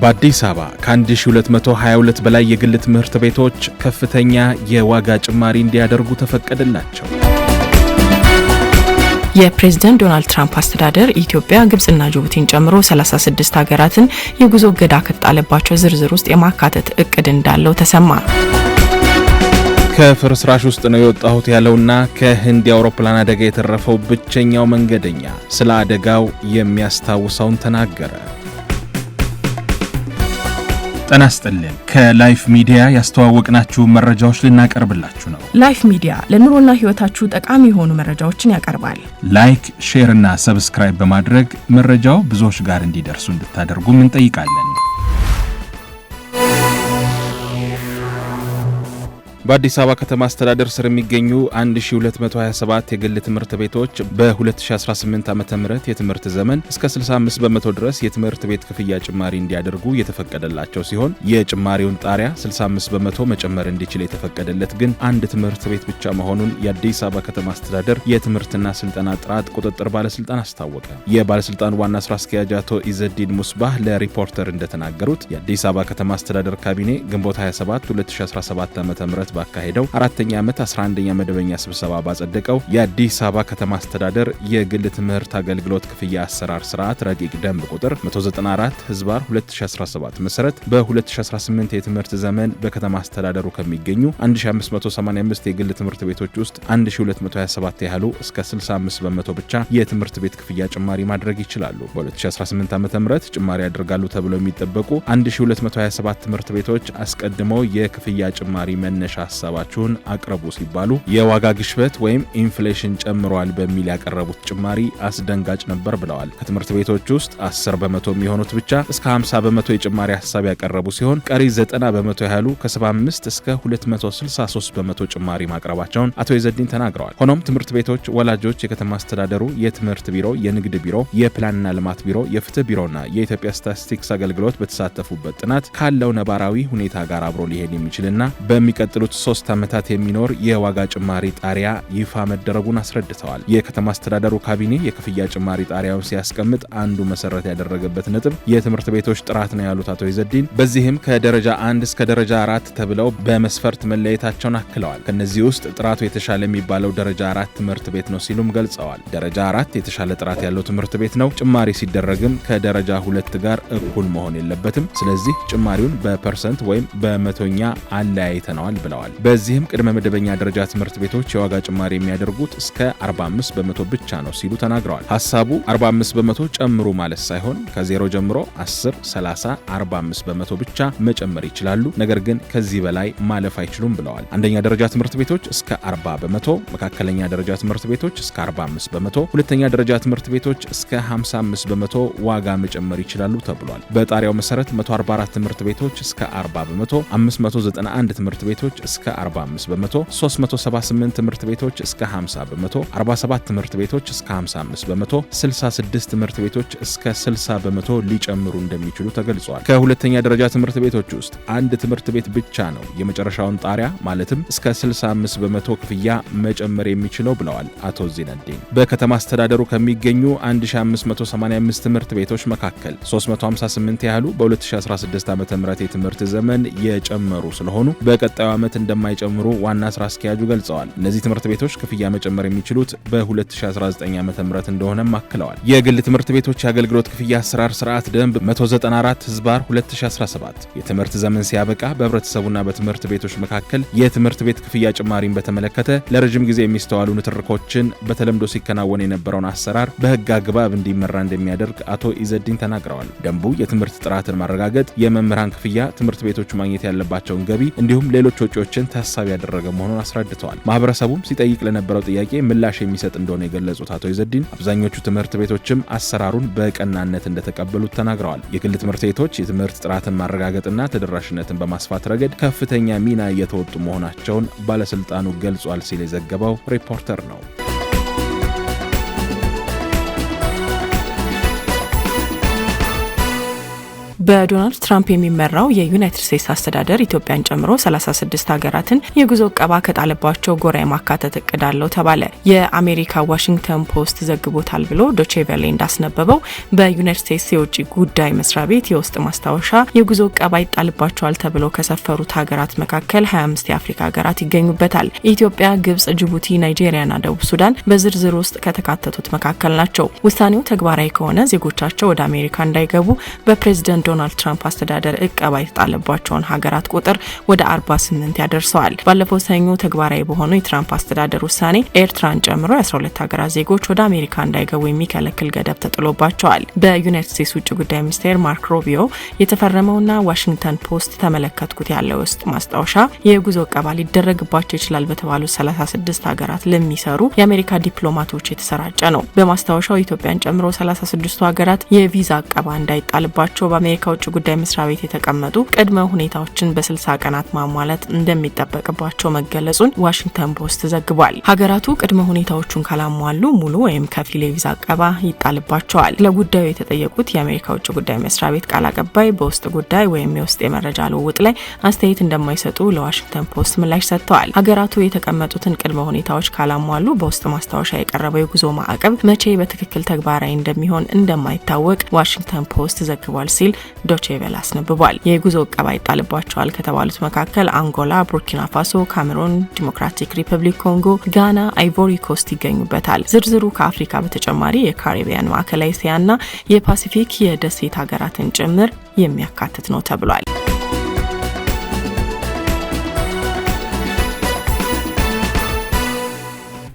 በአዲስ አበባ ከ1222 በላይ የግል ትምህርት ቤቶች ከፍተኛ የዋጋ ጭማሪ እንዲያደርጉ ተፈቀደላቸው። የፕሬዝዳንት ዶናልድ ትራምፕ አስተዳደር ኢትዮጵያ፣ ግብጽና ጅቡቲን ጨምሮ 36 ሀገራትን የጉዞ እገዳ ከጣለባቸው ዝርዝር ውስጥ የማካተት እቅድ እንዳለው ተሰማ። ከፍርስራሽ ውስጥ ነው የወጣሁት ያለውና ከህንድ የአውሮፕላን አደጋ የተረፈው ብቸኛው መንገደኛ ስለ አደጋው የሚያስታውሰውን ተናገረ። ጤና ይስጥልን። ከላይፍ ሚዲያ ያስተዋወቅናችሁ መረጃዎች ልናቀርብላችሁ ነው። ላይፍ ሚዲያ ለኑሮና ህይወታችሁ ጠቃሚ የሆኑ መረጃዎችን ያቀርባል። ላይክ፣ ሼር እና ሰብስክራይብ በማድረግ መረጃው ብዙዎች ጋር እንዲደርሱ እንድታደርጉም እንጠይቃለን። በአዲስ አበባ ከተማ አስተዳደር ስር የሚገኙ 1227 የግል ትምህርት ቤቶች በ2018 ዓ.ም የትምህርት ዘመን እስከ 65 በመቶ ድረስ የትምህርት ቤት ክፍያ ጭማሪ እንዲያደርጉ የተፈቀደላቸው ሲሆን የጭማሪውን ጣሪያ 65 በመቶ መጨመር እንዲችል የተፈቀደለት ግን አንድ ትምህርት ቤት ብቻ መሆኑን የአዲስ አበባ ከተማ አስተዳደር የትምህርትና ስልጠና ጥራት ቁጥጥር ባለስልጣን አስታወቀ። የባለስልጣኑ ዋና ስራ አስኪያጅ አቶ ኢዘዲን ሙስባህ ለሪፖርተር እንደተናገሩት የአዲስ አበባ ከተማ አስተዳደር ካቢኔ ግንቦት 27 2017 ዓ.ም ባካሄደው አራተኛ ዓመት 11ኛ መደበኛ ስብሰባ ባጸደቀው የአዲስ አበባ ከተማ አስተዳደር የግል ትምህርት አገልግሎት ክፍያ አሰራር ስርዓት ረቂቅ ደንብ ቁጥር 194/2017 መሰረት በ2018 የትምህርት ዘመን በከተማ አስተዳደሩ ከሚገኙ 1585 የግል ትምህርት ቤቶች ውስጥ 1227 ያህሉ እስከ 65 በመቶ ብቻ የትምህርት ቤት ክፍያ ጭማሪ ማድረግ ይችላሉ። በ2018 ዓ.ም ጭማሪ ያደርጋሉ ተብለው የሚጠበቁ 1227 ትምህርት ቤቶች አስቀድመው የክፍያ ጭማሪ መነሻ ሐሳባችሁን አቅርቡ ሲባሉ የዋጋ ግሽበት ወይም ኢንፍሌሽን ጨምሯል በሚል ያቀረቡት ጭማሪ አስደንጋጭ ነበር ብለዋል። ከትምህርት ቤቶች ውስጥ 10 በመቶ የሚሆኑት ብቻ እስከ 50 በመቶ የጭማሪ ሐሳብ ያቀረቡ ሲሆን ቀሪ 90 በመቶ ያህሉ ከ75 እስከ 263 በመቶ ጭማሪ ማቅረባቸውን አቶ ኢዘዲን ተናግረዋል። ሆኖም ትምህርት ቤቶች፣ ወላጆች፣ የከተማ አስተዳደሩ የትምህርት ቢሮ፣ የንግድ ቢሮ፣ የፕላንና ልማት ቢሮ፣ የፍትህ ቢሮና የኢትዮጵያ ስታቲስቲክስ አገልግሎት በተሳተፉበት ጥናት ካለው ነባራዊ ሁኔታ ጋር አብሮ ሊሄድ የሚችልና በሚቀጥሉት 3 ዓመታት የሚኖር የዋጋ ጭማሪ ጣሪያ ይፋ መደረጉን አስረድተዋል። የከተማ አስተዳደሩ ካቢኔ የክፍያ ጭማሪ ጣሪያውን ሲያስቀምጥ አንዱ መሰረት ያደረገበት ነጥብ የትምህርት ቤቶች ጥራት ነው ያሉት አቶ ኢዘዲን በዚህም ከደረጃ 1 እስከ ደረጃ 4 ተብለው በመስፈርት መለየታቸውን አክለዋል። ከነዚህ ውስጥ ጥራቱ የተሻለ የሚባለው ደረጃ 4 ትምህርት ቤት ነው ሲሉም ገልጸዋል። ደረጃ 4 የተሻለ ጥራት ያለው ትምህርት ቤት ነው። ጭማሪ ሲደረግም ከደረጃ 2 ጋር እኩል መሆን የለበትም። ስለዚህ ጭማሪውን በፐርሰንት ወይም በመቶኛ አለያይተነዋል ብለዋል። በዚህም ቅድመ መደበኛ ደረጃ ትምህርት ቤቶች የዋጋ ጭማሪ የሚያደርጉት እስከ 45 በመቶ ብቻ ነው ሲሉ ተናግረዋል። ሐሳቡ 45 በመቶ ጨምሩ ማለት ሳይሆን ከዜሮ ጀምሮ 10፣ 30፣ 45 በመቶ ብቻ መጨመር ይችላሉ፣ ነገር ግን ከዚህ በላይ ማለፍ አይችሉም ብለዋል። አንደኛ ደረጃ ትምህርት ቤቶች እስከ 40 በመቶ፣ መካከለኛ ደረጃ ትምህርት ቤቶች እስከ 45 በመቶ፣ ሁለተኛ ደረጃ ትምህርት ቤቶች እስከ 55 በመቶ ዋጋ መጨመር ይችላሉ ተብሏል። በጣሪያው መሰረት 144 ትምህርት ቤቶች እስከ 40 በመቶ፣ 591 ትምህርት ቤቶች እስከ 45 በመቶ፣ 378 ትምህርት ቤቶች እስከ 50 በመቶ፣ 47 ትምህርት ቤቶች እስከ 55 በመቶ፣ 66 ትምህርት ቤቶች እስከ 60 በመቶ ሊጨምሩ እንደሚችሉ ተገልጿል። ከሁለተኛ ደረጃ ትምህርት ቤቶች ውስጥ አንድ ትምህርት ቤት ብቻ ነው የመጨረሻውን ጣሪያ ማለትም እስከ 65 በመቶ ክፍያ መጨመር የሚችለው ብለዋል አቶ ዚነዲን። በከተማ አስተዳደሩ ከሚገኙ 1585 ትምህርት ቤቶች መካከል 358 ያህሉ በ2016 ዓ.ም የትምህርት ዘመን የጨመሩ ስለሆኑ በቀጣዩ ዓመት እንደማይጨምሩ ዋና ስራ አስኪያጁ ገልጸዋል። እነዚህ ትምህርት ቤቶች ክፍያ መጨመር የሚችሉት በ2019 ዓ.ም እንደሆነም አክለዋል። የግል ትምህርት ቤቶች የአገልግሎት ክፍያ አሰራር ስርዓት ደንብ 194/2017 የትምህርት ዘመን ሲያበቃ በህብረተሰቡና በትምህርት ቤቶች መካከል የትምህርት ቤት ክፍያ ጭማሪን በተመለከተ ለረጅም ጊዜ የሚስተዋሉ ንትርኮችን በተለምዶ ሲከናወን የነበረውን አሰራር በህግ አግባብ እንዲመራ እንደሚያደርግ አቶ ኢዘዲን ተናግረዋል። ደንቡ የትምህርት ጥራትን ማረጋገጥ፣ የመምህራን ክፍያ፣ ትምህርት ቤቶች ማግኘት ያለባቸውን ገቢ እንዲሁም ሌሎች ወጪዎችን ታሳቢ ያደረገ መሆኑን አስረድተዋል። ማህበረሰቡም ሲጠይቅ ለነበረው ጥያቄ ምላሽ የሚሰጥ እንደሆነ የገለጹት አቶ ኢዘዲን አብዛኞቹ ትምህርት ቤቶችም አሰራሩን በቀናነት እንደተቀበሉት ተናግረዋል። የግል ትምህርት ቤቶች የትምህርት ጥራትን ማረጋገጥና ተደራሽነትን በማስፋት ረገድ ከፍተኛ ሚና እየተወጡ መሆናቸውን ባለስልጣኑ ገልጿል ሲል የዘገበው ሪፖርተር ነው። በዶናልድ ትራምፕ የሚመራው የዩናይትድ ስቴትስ አስተዳደር ኢትዮጵያን ጨምሮ 36 ሀገራትን የጉዞ እቀባ ከጣለባቸው ጎራ የማካተት እቅድ አለው ተባለ። የአሜሪካ ዋሽንግተን ፖስት ዘግቦታል ብሎ ዶቼ ቬለ እንዳስነበበው በዩናይትድ ስቴትስ የውጭ ጉዳይ መስሪያ ቤት የውስጥ ማስታወሻ የጉዞ እቀባ ይጣልባቸዋል ተብሎ ከሰፈሩት ሀገራት መካከል 25 የአፍሪካ ሀገራት ይገኙበታል። ኢትዮጵያ፣ ግብጽ፣ ጅቡቲ፣ ናይጄሪያና ደቡብ ሱዳን በዝርዝር ውስጥ ከተካተቱት መካከል ናቸው። ውሳኔው ተግባራዊ ከሆነ ዜጎቻቸው ወደ አሜሪካ እንዳይገቡ በፕሬዝዳንት ዶናልድ ትራምፕ አስተዳደር እቀባ የተጣለባቸውን ሀገራት ቁጥር ወደ 48 ያደርሰዋል። ባለፈው ሰኞ ተግባራዊ በሆነው የትራምፕ አስተዳደር ውሳኔ ኤርትራን ጨምሮ የ12 ሀገራት ዜጎች ወደ አሜሪካ እንዳይገቡ የሚከለክል ገደብ ተጥሎባቸዋል። በዩናይትድ ስቴትስ ውጭ ጉዳይ ሚኒስቴር ማርክ ሩቢዮ የተፈረመውና ዋሽንግተን ፖስት ተመለከትኩት ያለው ውስጥ ማስታወሻ የጉዞ እቀባ ሊደረግባቸው ይችላል በተባሉ 36 ሀገራት ለሚሰሩ የአሜሪካ ዲፕሎማቶች የተሰራጨ ነው። በማስታወሻው ኢትዮጵያን ጨምሮ 36ቱ ሀገራት የቪዛ እቀባ እንዳይጣልባቸው በአሜሪካ ውጭ ጉዳይ መስሪያ ቤት የተቀመጡ ቅድመ ሁኔታዎችን በ60 ቀናት ማሟላት እንደሚጠበቅባቸው መገለጹን ዋሽንግተን ፖስት ዘግቧል። ሀገራቱ ቅድመ ሁኔታዎቹን ካላሟሉ ሙሉ ወይም ከፊል የቪዛ እቀባ ይጣልባቸዋል። ለጉዳዩ የተጠየቁት የአሜሪካ ውጭ ጉዳይ መስሪያ ቤት ቃል አቀባይ በውስጥ ጉዳይ ወይም የውስጥ የመረጃ ልውውጥ ላይ አስተያየት እንደማይሰጡ ለዋሽንግተን ፖስት ምላሽ ሰጥተዋል። ሀገራቱ የተቀመጡትን ቅድመ ሁኔታዎች ካላሟሉ በውስጥ ማስታወሻ የቀረበው የጉዞ ማዕቀብ መቼ በትክክል ተግባራዊ እንደሚሆን እንደማይታወቅ ዋሽንግተን ፖስት ዘግቧል ሲል ዶቼ ቬለ አስነብቧል። የጉዞ እቀባ ይጣልባቸዋል ከተባሉት መካከል አንጎላ፣ ቡርኪና ፋሶ፣ ካሜሩን፣ ዲሞክራቲክ ሪፐብሊክ ኮንጎ፣ ጋና፣ አይቮሪ ኮስት ይገኙበታል። ዝርዝሩ ከአፍሪካ በተጨማሪ የካሪቢያን፣ ማዕከላዊ እስያና የፓሲፊክ የደሴት ሀገራትን ጭምር የሚያካትት ነው ተብሏል።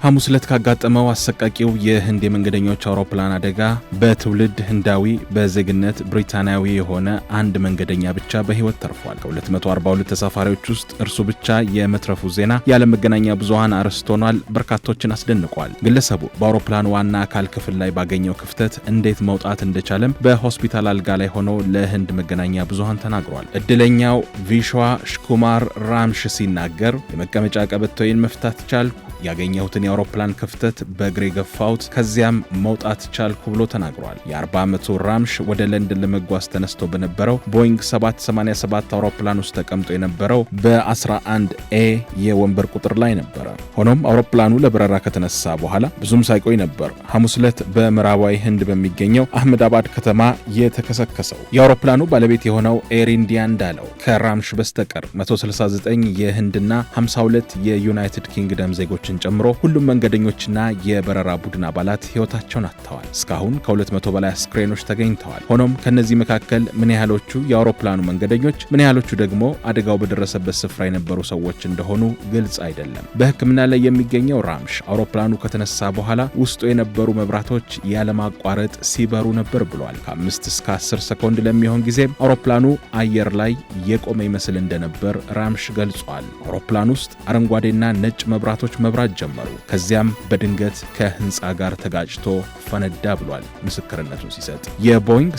ሐሙስ ዕለት ካጋጠመው አሰቃቂው የህንድ የመንገደኞች አውሮፕላን አደጋ በትውልድ ህንዳዊ በዜግነት ብሪታንያዊ የሆነ አንድ መንገደኛ ብቻ በህይወት ተርፏል። ከ242 ተሳፋሪዎች ውስጥ እርሱ ብቻ የመትረፉ ዜና የዓለም መገናኛ ብዙሃን አርዕስት ሆኗል። በርካቶችን አስደንቋል። ግለሰቡ በአውሮፕላኑ ዋና አካል ክፍል ላይ ባገኘው ክፍተት እንዴት መውጣት እንደቻለም በሆስፒታል አልጋ ላይ ሆኖ ለህንድ መገናኛ ብዙሃን ተናግሯል። እድለኛው ቪሽዋ ሽኩማር ራምሽ ሲናገር የመቀመጫ ቀበቶዬን መፍታት ቻልኩ፣ ያገኘሁትን የአውሮፕላን ክፍተት በእግሬ ገፋሁት፣ ከዚያም መውጣት ቻልኩ ብሎ ተናግሯል። የ40 ዓመቱ ራምሽ ወደ ለንደን ለመጓዝ ተነስቶ በነበረው ቦይንግ 787 አውሮፕላን ውስጥ ተቀምጦ የነበረው በ11A የወንበር ቁጥር ላይ ነበረ። ሆኖም አውሮፕላኑ ለበረራ ከተነሳ በኋላ ብዙም ሳይቆይ ነበር ሐሙስ ዕለት በምዕራባዊ ህንድ በሚገኘው አህመዳባድ ከተማ የተከሰከሰው። የአውሮፕላኑ ባለቤት የሆነው ኤር ኢንዲያ እንዳለው ከራምሽ በስተቀር 169 የህንድና 52 የዩናይትድ ኪንግደም ዜጎችን ጨምሮ ሁሉም መንገደኞችና የበረራ ቡድን አባላት ህይወታቸውን አጥተዋል። እስካሁን ከ200 በላይ አስክሬኖች ተገኝተዋል። ሆኖም ከነዚህ መካከል ምን ያህሎቹ የአውሮፕላኑ መንገደኞች፣ ምን ያህሎቹ ደግሞ አደጋው በደረሰበት ስፍራ የነበሩ ሰዎች እንደሆኑ ግልጽ አይደለም። በሕክምና ላይ የሚገኘው ራምሽ አውሮፕላኑ ከተነሳ በኋላ ውስጡ የነበሩ መብራቶች ያለማቋረጥ ሲበሩ ነበር ብሏል። ከ5 እስከ 10 ሰኮንድ ለሚሆን ጊዜም አውሮፕላኑ አየር ላይ የቆመ ይመስል እንደነበር ራምሽ ገልጿል። አውሮፕላኑ ውስጥ አረንጓዴና ነጭ መብራቶች መብራት ጀመሩ። ከዚያም በድንገት ከህንፃ ጋር ተጋጭቶ ፈነዳ ብሏል ምስክርነቱን ሲሰጥ። የቦይንግ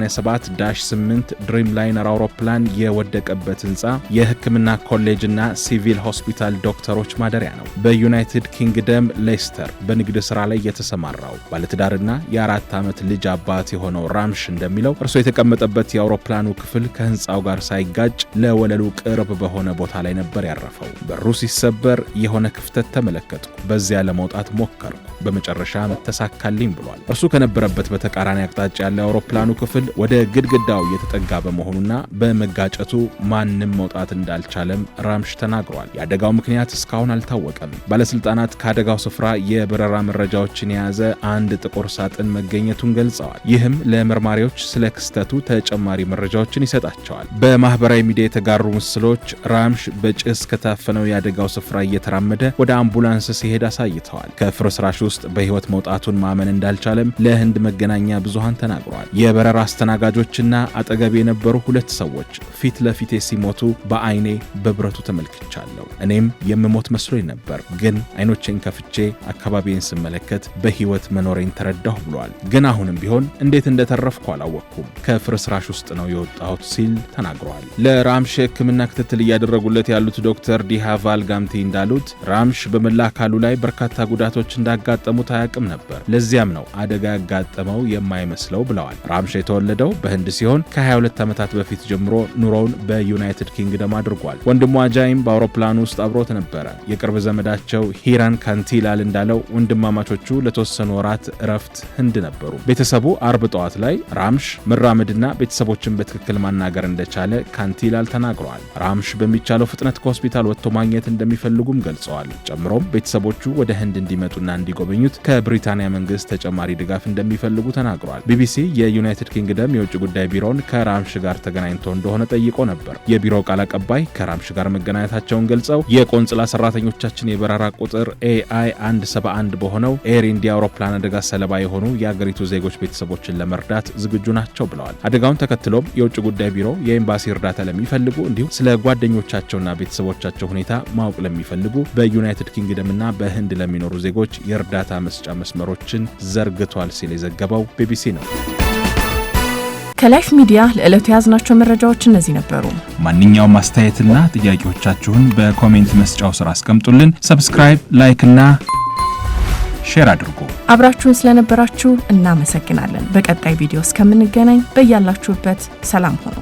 787-8 ድሪም ላይነር አውሮፕላን የወደቀበት ህንፃ የህክምና ኮሌጅና ሲቪል ሆስፒታል ዶክተሮች ማደሪያ ነው። በዩናይትድ ኪንግደም ሌስተር በንግድ ስራ ላይ የተሰማራው ባለትዳርና የ4 ዓመት ልጅ አባት የሆነው ራምሽ እንደሚለው እርሱ የተቀመጠበት የአውሮፕላኑ ክፍል ከህንፃው ጋር ሳይጋጭ ለወለሉ ቅርብ በሆነ ቦታ ላይ ነበር ያረፈው። በሩ ሲሰበር የሆነ ክፍተት ተመለከትኩ፣ በዚያ ለመውጣት ሞከርኩ፣ በመጨረሻም ተሳካልኝ ብሏል። እርሱ ከነበረበት በተቃራኒ አቅጣጫ ያለ አውሮፕላኑ ክፍል ወደ ግድግዳው የተጠጋ በመሆኑና በመጋጨቱ ማንም መውጣት እንዳልቻለም ራምሽ ተናግሯል። የአደጋው ምክንያት እስካሁን አልታወቀም። ባለስልጣናት ከአደጋው ስፍራ የበረራ መረጃዎችን የያዘ አንድ ጥቁር ሳጥን መገኘቱን ገልጸዋል። ይህም ለመርማሪዎች ስለ ክስተቱ ተጨማሪ መረጃዎችን ይሰጣቸዋል። በማህበራዊ ሚዲያ የተጋሩ ምስሎች ራምሽ በጭስ ከታፈነው የአደጋው ስፍራ እየተራመደ ወደ አምቡላንስ ሲሄድ አሳይተዋል። ከፍርስራሽ ውስጥ በህይወት መውጣቱን ማመን እንዳልቻለም ለህንድ መገናኛ ብዙሃን ተናግሯል። የበረራ አስተናጋጆችና አጠገብ የነበሩ 2 ሰዎች ፊት ለፊቴ ሲሞቱ በአይኔ በብረቱ ተመልክቻለሁ። እኔም የምሞት መስሎኝ ነበር፣ ግን አይኖቼን ከፍቼ አካባቢዬን ስመለከት በህይወት መኖሬን ተረዳሁ ብሏል። ግን አሁንም ቢሆን እንዴት እንደተረፍኩ አላወቅኩም፣ ከፍርስራሽ ውስጥ ነው የወጣሁት ሲል ተናግሯል። ለራምሽ ሕክምና ክትትል እያደረጉለት ያሉት ዶክተር ዲሃቫል ጋምቲ እንዳሉት ራምሽ በመላ አካሉ ላይ በርካታ ጉዳቶች እንዳጋጠሙት አያውቅም ነበር። ለዚያም ነው አደጋ ያጋጠመው የማይመስለው ብለዋል። ራምሽ የተወለደው በህንድ ሲሆን ከ22 ዓመታት በፊት ጀምሮ ኑሮውን በዩናይትድ ኪንግደም አድርጓል። ወንድሙ አጃይም በአውሮፕላን ውስጥ አብሮት ነበረ። የቅርብ ዘመዳቸው ሂራን ካንቲላል እንዳለው ወንድማማቾቹ ለተወሰኑ ወራት እረፍት ህንድ ነበሩ። ቤተሰቡ አርብ ጠዋት ላይ ራምሽ መራመድና ቤተሰቦችን በትክክል ማናገር እንደቻለ ካንቲላል ተናግረዋል። ራምሽ በሚቻለው ፍጥነት ከሆስፒታል ወጥቶ ማግኘት እንደሚፈልጉም ገልጸዋል። ጨምሮም ቤተሰቦቹ ወደ ህንድ እንዲመጡና እንዲጎበኙት ከብሪታንያ መንግስት ተጨማሪ ድጋፍ እንደሚፈልጉ ተናግረዋል። ቢቢሲ የዩናይትድ ኪንግደም የውጭ ጉዳይ ቢሮን ከራምሽ ጋር ተገናኝቶ እንደሆነ ጠይቆ ነበር። የቢሮው ቃል አቀባይ ከራምሽ ጋር መገናኘታቸውን ገልጸው የቆንጽላ ሰራተኞቻችን የበረራ ቁጥር AI 171 በሆነው ኤር ኢንዲያ አውሮፕላን አደጋ ሰለባ የሆኑ የአገሪቱ ዜጎች ቤተሰቦችን ለመርዳት ዝግጁ ናቸው ብለዋል። አደጋውን ተከትሎም የውጭ ጉዳይ ቢሮ የኤምባሲ እርዳታ ለሚፈልጉ እንዲሁም ስለ ጓደኞቻቸውና ቤተሰቦቻቸው ሁኔታ ማወቅ ለሚፈልጉ በዩናይትድ ኪንግደምና በህንድ ለሚኖሩ ዜጎች የእርዳታ መስጫ መስመሮችን ዘርግቷል ሲል የዘገበው ቢቢሲ ነው። ከላይፍ ሚዲያ ለዕለቱ የያዝናቸው መረጃዎች እነዚህ ነበሩ። ማንኛውም አስተያየትና ጥያቄዎቻችሁን በኮሜንት መስጫው ስር አስቀምጡልን። ሰብስክራይብ፣ ላይክ እና ሼር አድርጉ። አብራችሁን ስለነበራችሁ እናመሰግናለን። በቀጣይ ቪዲዮ እስከምንገናኝ በያላችሁበት ሰላም ሁኑ።